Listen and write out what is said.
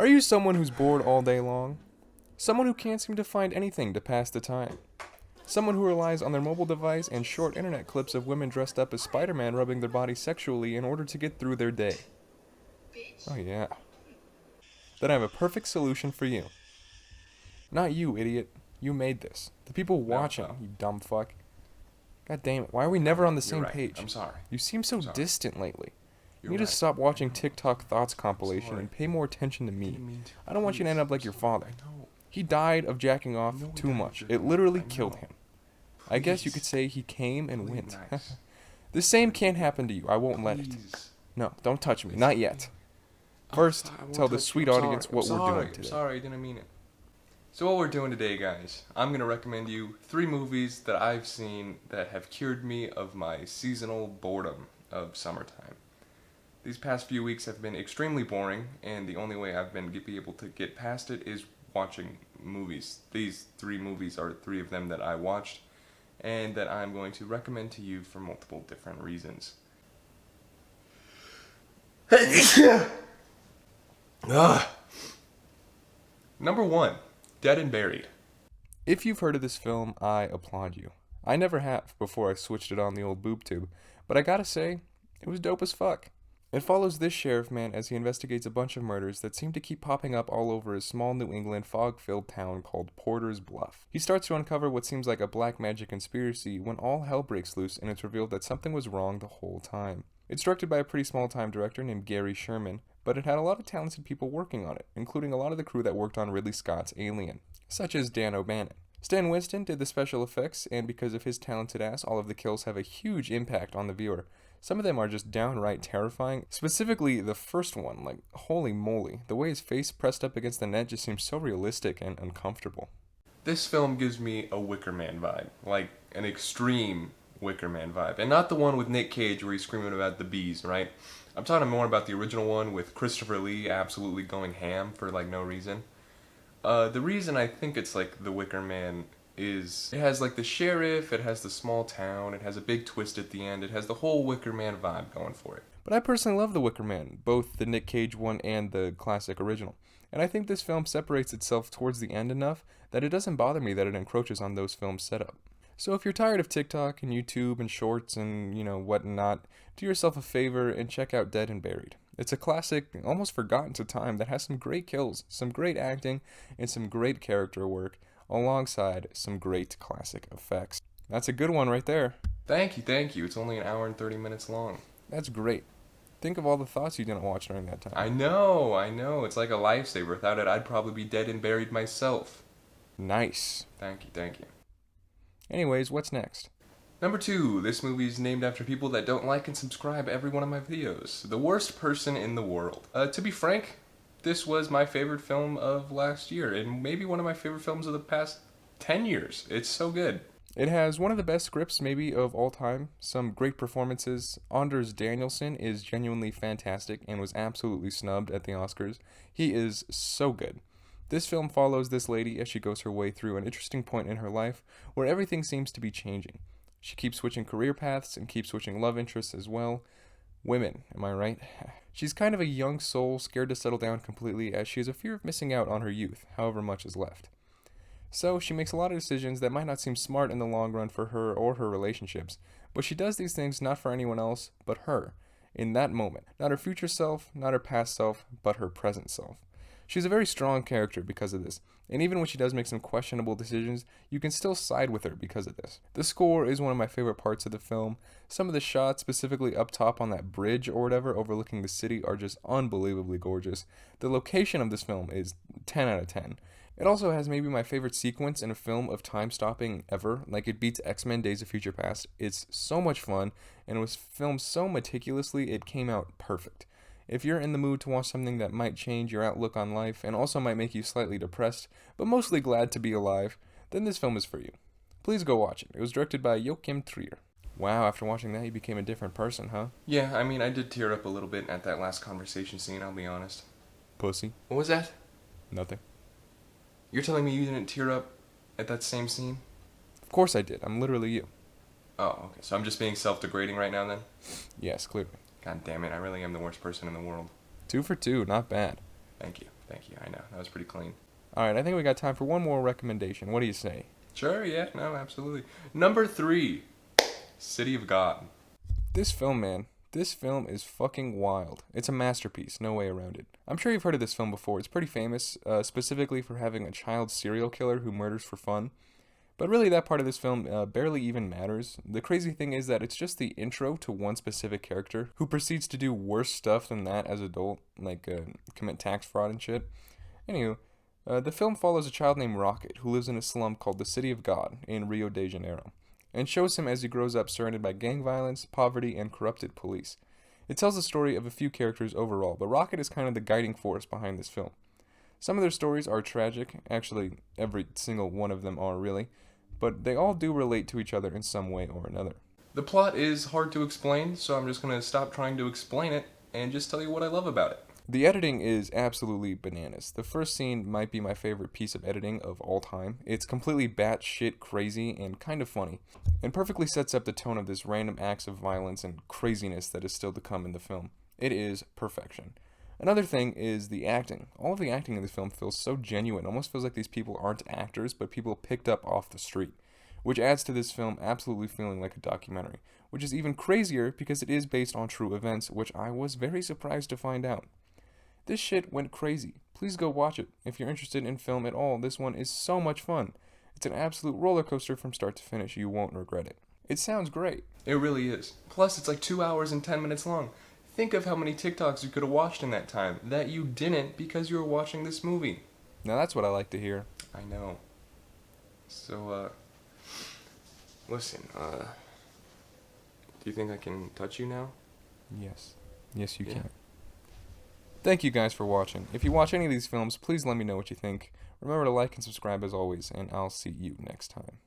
Are you someone who's bored all day long? Someone who can't seem to find anything to pass the time? Someone who relies on their mobile device and short internet clips of women dressed up as Spider-Man rubbing their body sexually in order to get through their day? Oh yeah. Then I have a perfect solution for you. Not you, idiot. You made this. The people watching, No. you dumb fuck. God damn it, why are we never on the You're same right. page? I'm sorry. You seem so sorry. distant lately. You You're need right. to stop watching TikTok Thoughts compilation Sorry. and pay more attention to me. Didn't mean to. I don't want you to end up like your father. I know. He died of jacking off No, he too died of much. jacking It literally off. I killed know. him. I guess you Please. could say he came and Please, went. nice. The same can't happen to you. I won't let it. Please. No, don't touch me. Not yet. First, I won't tell the touch you. sweet I'm audience sorry. what I'm we're sorry. doing today. I'm sorry, I didn't mean it. So what we're doing today, guys, I'm going to recommend you 3 movies that I've seen that have cured me of my seasonal boredom of summertime. These past few weeks have been extremely boring, and the only way I've been able to get past it is watching movies. These 3 movies are 3 of them that I watched, and that I'm going to recommend to you for multiple different reasons. Number 1, Dead and Buried. If you've heard of this film, I applaud you. I never have before I switched it on the old boob tube, but I gotta say, it was dope as fuck. It follows this sheriff man as he investigates a bunch of murders that seem to keep popping up all over his small New England fog-filled town called Porter's Bluff. He starts to uncover what seems like a black magic conspiracy when all hell breaks loose and it's revealed that something was wrong the whole time. It's directed by a pretty small-time director named Gary Sherman, but it had a lot of talented people working on it, including a lot of the crew that worked on Ridley Scott's Alien, such as Dan O'Bannon. Stan Winston did the special effects, and because of his talented ass, all of the kills have a huge impact on the viewer. Some of them are just downright terrifying. Specifically, the first one, like, holy moly. The way his face pressed up against the net just seems so realistic and uncomfortable. This film gives me a Wicker Man vibe, like an extreme Wicker Man vibe. And not the one with Nick Cage where he's screaming about the bees, right? I'm talking more about the original one with Christopher Lee absolutely going ham for like no reason. The reason I think it's like the Wicker Man is it has like the sheriff, it has the small town, it has a big twist at the end, it has the whole Wicker Man vibe going for it. But I personally love The Wicker Man, both the Nick Cage one and the classic original. And I think this film separates itself towards the end enough that it doesn't bother me that it encroaches on those films' setup. So if you're tired of TikTok and YouTube and shorts and, whatnot, do yourself a favor and check out Dead and Buried. It's a classic, almost forgotten to time, that has some great kills, some great acting, and some great character work, alongside some great classic effects. That's a good one right there. Thank you. It's only an hour and 30 minutes long. That's great. Think of all the thoughts you didn't watch during that time. I know. It's like a lifesaver. Without it, I'd probably be dead and buried myself. Nice. Thank you. Anyways, what's next? Number 2, this movie is named after people that don't like and subscribe every one of my videos. The Worst Person in the World. To be frank, this was my favorite film of last year, and maybe one of my favorite films of the past 10 years. It's so good. It has one of the best scripts maybe of all time, some great performances. Anders Danielson is genuinely fantastic and was absolutely snubbed at the Oscars. He is so good. This film follows this lady as she goes her way through an interesting point in her life where everything seems to be changing. She keeps switching career paths and keeps switching love interests as well. Women, am I right? She's kind of a young soul scared to settle down completely as she has a fear of missing out on her youth, however much is left. So she makes a lot of decisions that might not seem smart in the long run for her or her relationships, but she does these things not for anyone else but her, in that moment. Not her future self, not her past self, but her present self. She's a very strong character because of this, and even when she does make some questionable decisions, you can still side with her because of this. The score is one of my favorite parts of the film. Some of the shots, specifically up top on that bridge or whatever overlooking the city, are just unbelievably gorgeous. The location of this film is 10 out of 10. It also has maybe my favorite sequence in a film of time stopping ever. Like, it beats X-Men Days of Future Past. It's so much fun, and it was filmed so meticulously it came out perfect. If you're in the mood to watch something that might change your outlook on life and also might make you slightly depressed, but mostly glad to be alive, then this film is for you. Please go watch it. It was directed by Joachim Trier. Wow, after watching that, you became a different person, huh? Yeah, I mean, I did tear up a little bit at that last conversation scene, I'll be honest. Pussy. What was that? Nothing. You're telling me you didn't tear up at that same scene? Of course I did. I'm literally you. Oh, okay. So I'm just being self-degrading right now then? Yes, clearly. God damn it, I really am the worst person in the world. 2 for 2, not bad. Thank you. Thank you. I know that was pretty clean. Alright, I think we got time for one more recommendation. What do you say? Sure. Yeah. No. Absolutely. Number 3, City of God. This film, man. This film is fucking wild. It's a masterpiece, no way around it. I'm sure you've heard of this film before. It's pretty famous, specifically for having a child serial killer who murders for fun. But really, that part of this film barely even matters. The crazy thing is that it's just the intro to one specific character who proceeds to do worse stuff than that as an adult, like commit tax fraud and shit. Anywho, the film follows a child named Rocket who lives in a slum called the City of God in Rio de Janeiro, and shows him as he grows up surrounded by gang violence, poverty, and corrupted police. It tells the story of a few characters overall, but Rocket is kind of the guiding force behind this film. Some of their stories are tragic, actually, every single one of them are really, but they all do relate to each other in some way or another. The plot is hard to explain, so I'm just gonna stop trying to explain it and just tell you what I love about it. The editing is absolutely bananas. The first scene might be my favorite piece of editing of all time. It's completely batshit crazy and kind of funny, and perfectly sets up the tone of this random acts of violence and craziness that is still to come in the film. It is perfection. Another thing is the acting. All of the acting in this film feels so genuine. Almost feels like these people aren't actors, but people picked up off the street, which adds to this film absolutely feeling like a documentary, which is even crazier because it is based on true events, which I was very surprised to find out. This shit went crazy. Please go watch it. If you're interested in film at all, this one is so much fun. It's an absolute roller coaster from start to finish. You won't regret it. It sounds great. It really is. Plus, it's like 2 hours and 10 minutes long. Think of how many TikToks you could have watched in that time that you didn't because you were watching this movie. Now that's what I like to hear. I know. So, listen, do you think I can touch you now? Yes. Yes, you Yeah. can. Thank you guys for watching. If you watch any of these films, please let me know what you think. Remember to like and subscribe as always, and I'll see you next time.